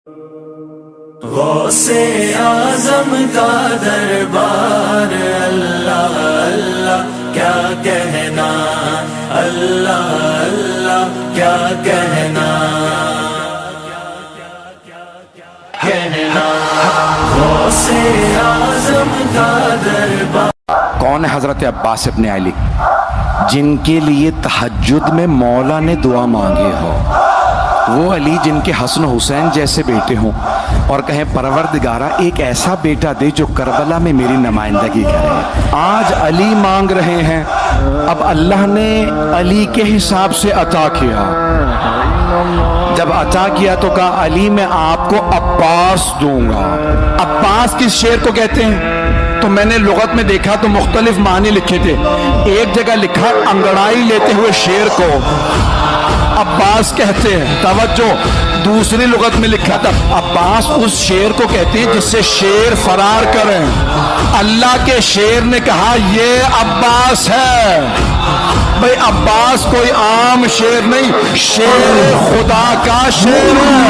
غوث اعظم کا دربار، اللہ اللہ کیا کہنا، اللہ اللہ کیا کہنا، غوث اعظم کا دربار۔ کون ہے حضرت عباس ابن علی، جن کے لیے تہجد میں مولا نے دعا مانگی ہو؟ وہ علی جن کے حسن حسین جیسے بیٹے ہوں اور کہیں پروردگارہ ایک ایسا بیٹا دے جو کربلا میں میری نمائندگی کرے۔ آج علی مانگ رہے ہیں، اب اللہ نے علی کے حساب سے عطا کیا۔ جب عطا کیا تو کہا علی میں آپ کو عباس دوں گا۔ عباس کس شعر کو کہتے ہیں؟ تو میں نے لغت میں دیکھا تو مختلف معنی لکھے تھے۔ ایک جگہ لکھا انگڑائی لیتے ہوئے شیر کو عباس کہتے ہیں، توجہ۔ دوسری لغت میں لکھا تھا عباس اس شیر کو کہتے ہیں جس سے شیر فرار کریں۔ اللہ کے شیر نے کہا یہ عباس ہے۔ بھئی عباس کوئی عام شیر نہیں، شیر خدا کا شیر ہے۔